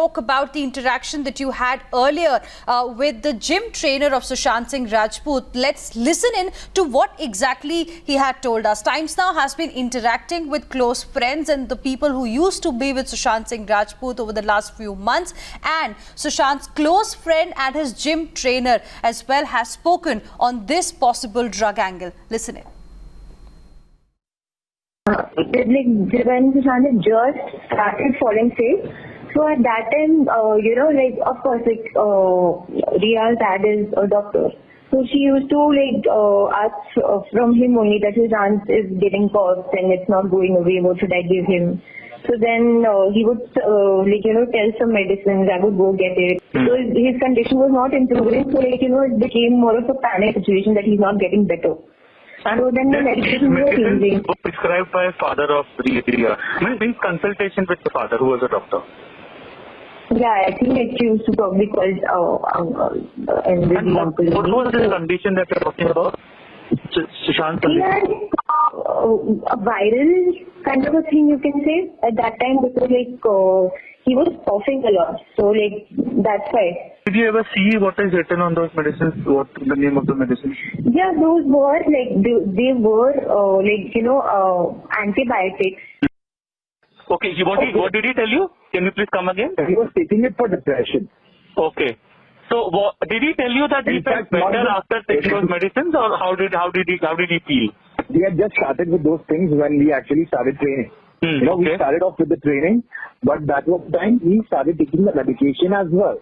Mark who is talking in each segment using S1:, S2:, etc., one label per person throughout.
S1: talk about the interaction that you had earlier with the gym trainer of Sushant Singh Rajput. Let's listen in to what exactly he had told us. Times Now has been interacting with close friends and the people who used to be with Sushant Singh Rajput over the last few months, and Sushant's close friend and his gym trainer as well has spoken on this possible drug angle. Listen in.
S2: It's like when Sushant had just started falling sick, so at that time, of course, Rhea's dad is a doctor. So she used to ask from him only that his aunt is getting coughs and it's not going away, what should I give him? So then he would tell some medicines, I would go get it. So his condition was not improving, so it became more of a panic situation that he's not getting better. So then the medication was changing.
S3: Prescribed by father of Rhea. In consultation with the father who was a doctor.
S2: Yeah, I think she used to probably call uncle.
S3: What was the condition that you're talking about? Sushant?
S2: He had a viral kind of a thing, you can say, at that time, because he was coughing a lot. So that's why.
S3: Did you ever see what is written on those medicines? What the name of the medicine?
S2: Yeah, those were they were antibiotics.
S3: Okay, what did he tell you? Can you please come again?
S4: He was taking it for depression.
S3: Okay. So did he tell you that he felt better after taking those medicines, or how did he feel?
S4: We had just started with those things when we actually started training. We started off with the training, but that was the time he started taking the medication as well.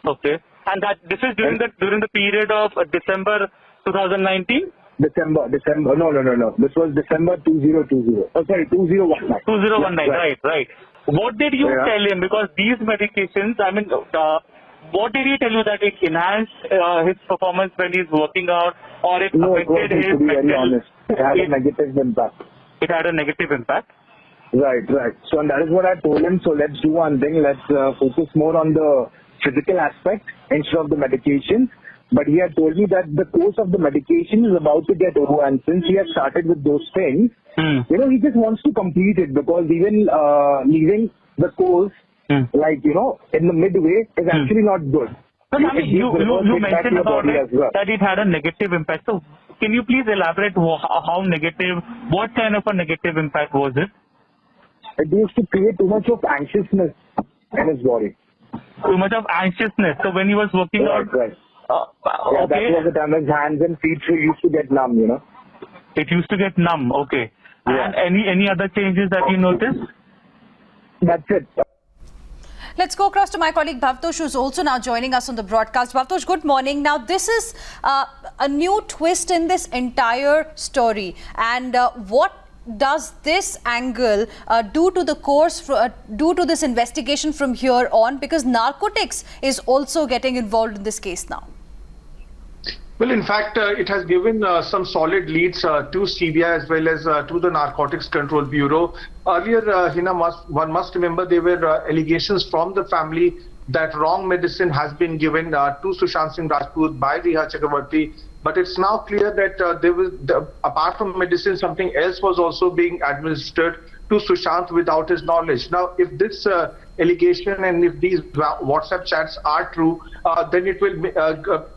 S3: Okay. And this is during the period of December 2019?
S4: December. No. This was December 2020. Oh, sorry, 2019.
S3: 2019, right. What did you tell him? Because these medications, what did he tell you, that it enhanced his performance when he's working out, or it affected his
S4: to be very
S3: mental?
S4: honest, it had a negative impact.
S3: It had a negative impact?
S4: Right. So that is what I told him. So let's do one thing. Let's focus more on the physical aspect instead of the medication. But he had told me that the course of the medication is about to get over, and since he has started with those things, he just wants to complete it, because even leaving the course, in the midway is actually not good.
S3: So, you mentioned about it, that it had a negative impact. So can you please elaborate how negative, what kind of a negative impact was it?
S4: It used to create too much of anxiousness in his body.
S3: Too much of anxiousness. So when he was working out...
S4: Right. That was the time his hands and feet used to get numb,
S3: It used to get numb, okay.
S4: Yeah.
S3: And any other changes that you noticed?
S4: That's it.
S1: Let's go across to my colleague Bhavtosh, who's also now joining us on the broadcast. Bhavtosh, good morning. Now, this is a new twist in this entire story. And what does this angle do to the course, do to this investigation from here on? Because narcotics is also getting involved in this case now.
S5: Well, in fact, it has given some solid leads to CBI as well as to the Narcotics Control Bureau. Earlier, one must remember there were allegations from the family that wrong medicine has been given to Sushant Singh Rajput by Rhea Chakraborty. But it's now clear that apart from medicine, something else was also being administered to Sushant without his knowledge. Now, if this allegation and if these WhatsApp chats are true, then it will,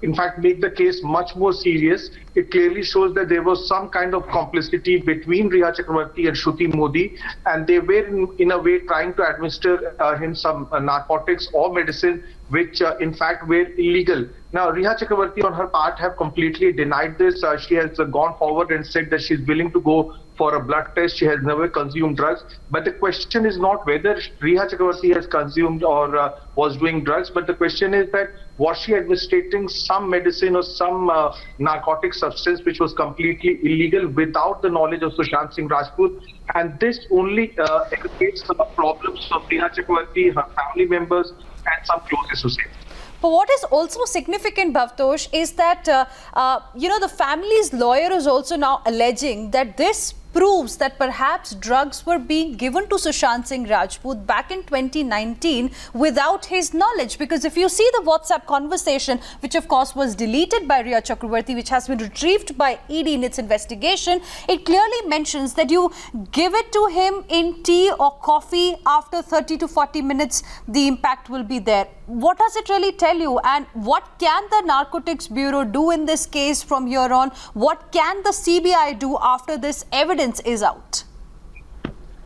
S5: in fact, make the case much more serious. It clearly shows that there was some kind of complicity between Rhea Chakraborty and Shruti Modi, and they were in a way trying to administer him some narcotics or medicine which in fact were illegal. Now, Rhea Chakraborty on her part have completely denied this. She has gone forward and said that she's willing to go for a blood test. She has never consumed drugs. But the question is not whether Rhea Chakraborty has consumed or was doing drugs, but the question is that was she administering some medicine or some narcotic substance which was completely illegal without the knowledge of Sushant Singh Rajput. And this only aggravates the problems of Rhea Chakraborty, her family members and some close associates.
S1: But what is also significant, Bhavtosh, is that, the family's lawyer is also now alleging that this proves that perhaps drugs were being given to Sushant Singh Rajput back in 2019 without his knowledge. Because if you see the WhatsApp conversation, which of course was deleted by Rhea Chakraborty, which has been retrieved by ED in its investigation, it clearly mentions that you give it to him in tea or coffee. After 30 to 40 minutes, the impact will be there. What does it really tell you, and what can the Narcotics Bureau do in this case from here on? What can the CBI do after this evidence is out?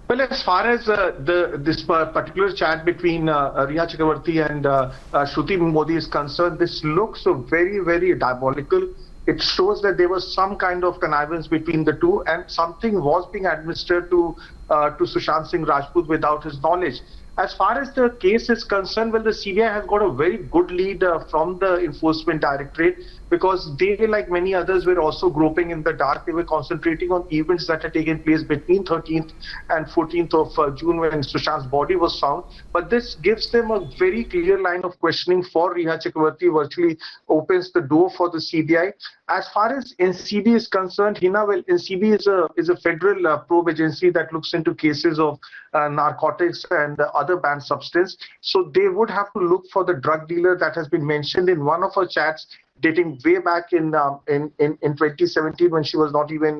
S5: Well, as far as this particular chat between Rhea Chakraborty and Shruti Modi is concerned, this looks so very, very diabolical. It shows that there was some kind of connivance between the two, and something was being administered to Sushant Singh Rajput without his knowledge. As far as the case is concerned, well, the CBI has got a very good lead from the Enforcement Directorate, because they, like many others, were also groping in the dark. They were concentrating on events that had taken place between 13th and 14th of June when Sushant's body was found. But this gives them a very clear line of questioning for Rhea Chakraborty, virtually opens the door for the CBI. As far as NCB is concerned, Hina, well, NCB is a federal probe agency that looks into cases of narcotics and other banned substance. So they would have to look for the drug dealer that has been mentioned in one of her chats dating way back in 2017, when she was not even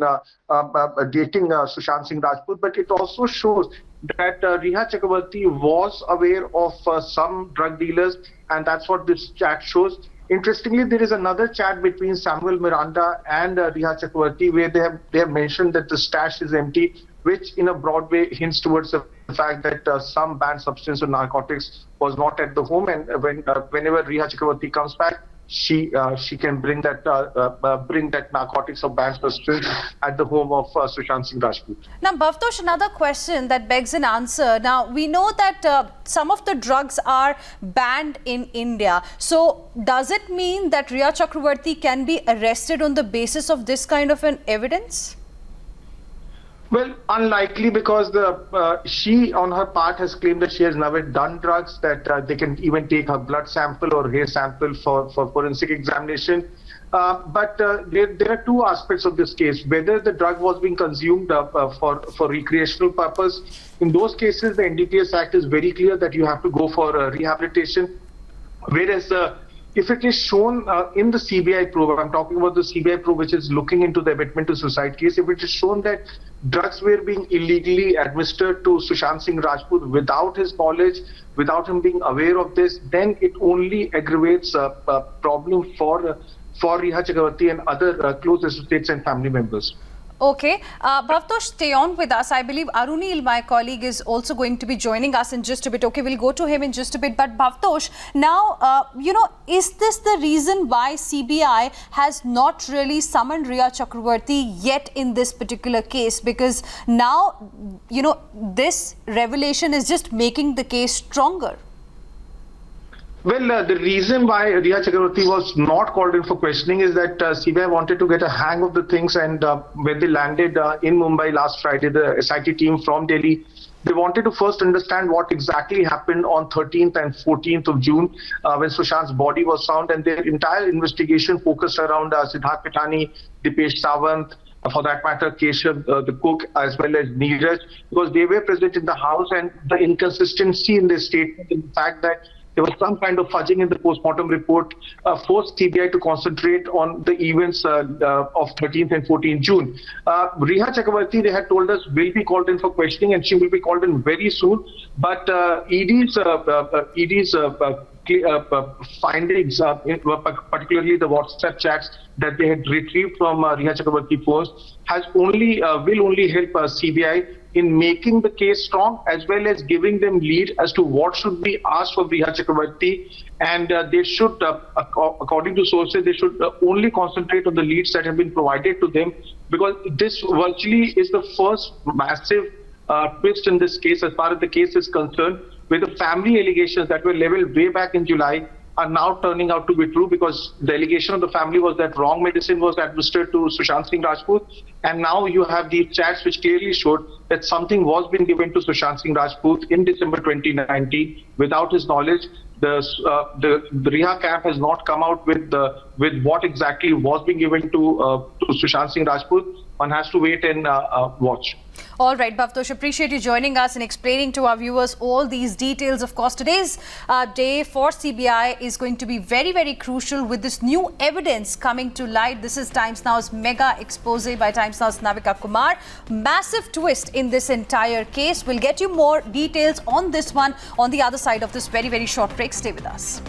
S5: dating Sushant Singh Rajput. But it also shows that Rhea Chakraborty was aware of some drug dealers, and that's what this chat shows. Interestingly, there is another chat between Samuel Miranda and Rhea Chakraborty where they have mentioned that the stash is empty, which in a broad way hints towards the fact that some banned substance or narcotics was not at the home, and whenever Rhea Chakraborty comes back, she can bring that narcotics or banned substance at the home of Sushant Singh Rajput.
S1: Now, Bhavtosh, another question that begs an answer. Now, we know that some of the drugs are banned in India. So, does it mean that Rhea Chakraborty can be arrested on the basis of this kind of an evidence?
S5: Well, unlikely, because she on her part has claimed that she has never done drugs, that they can even take her blood sample or hair sample for forensic examination. But there are two aspects of this case. Whether the drug was being consumed for recreational purpose. In those cases, the NDPS Act is very clear that you have to go for rehabilitation. Whereas if it is shown in the CBI probe, I'm talking about the CBI probe which is looking into the abetment to suicide case, if it is shown that drugs were being illegally administered to Sushant Singh Rajput without his knowledge, without him being aware of this, then it only aggravates a problem for Rhea Chakraborty and other close associates and family members.
S1: Okay. Bhavtosh, stay on with us. I believe Arunil, my colleague, is also going to be joining us in just a bit. Okay, we'll go to him in just a bit. But Bhavtosh, now, is this the reason why CBI has not really summoned Rhea Chakraborty yet in this particular case? Because now, this revelation is just making the case stronger.
S5: Well, the reason why Rhea Chakraborty was not called in for questioning is that CBI wanted to get a hang of the things, and when they landed in Mumbai last Friday, the SIT team from Delhi, they wanted to first understand what exactly happened on 13th and 14th of June when Sushant's body was found, and their entire investigation focused around Siddharth Pitani, Dipesh Sawant, for that matter, Keshav, the cook, as well as Neeraj, because they were present in the house, and the inconsistency in their statement, in the fact that there was some kind of fudging in the postmortem report, forced CBI to concentrate on the events of 13th and 14th June. Rhea Chakraborty, they had told us, will be called in for questioning, and she will be called in very soon. But ED's findings, particularly the WhatsApp chats that they had retrieved from Rhea Chakraborty post, will only help CBI in making the case strong, as well as giving them lead as to what should be asked of Rhea Chakraborty. And they should, according to sources, they should only concentrate on the leads that have been provided to them, because this virtually is the first massive twist in this case as far as the case is concerned, where the family allegations that were leveled way back in July are now turning out to be true, because the allegation of the family was that wrong medicine was administered to Sushant Singh Rajput, and now you have these chats which clearly showed that something was being given to Sushant Singh Rajput in December 2019 without his knowledge. The Rhea camp has not come out with what exactly was being given to Sushant Singh Rajput. one has to wait and watch.
S1: All right, Bhavtosh, appreciate you joining us and explaining to our viewers all these details. Of course, today's day for CBI is going to be very, very crucial with this new evidence coming to light. This is Times Now's mega expose by Times Now's Navika Kumar. Massive twist in this entire case. We'll get you more details on this one on the other side of this very, very short break. Stay with us.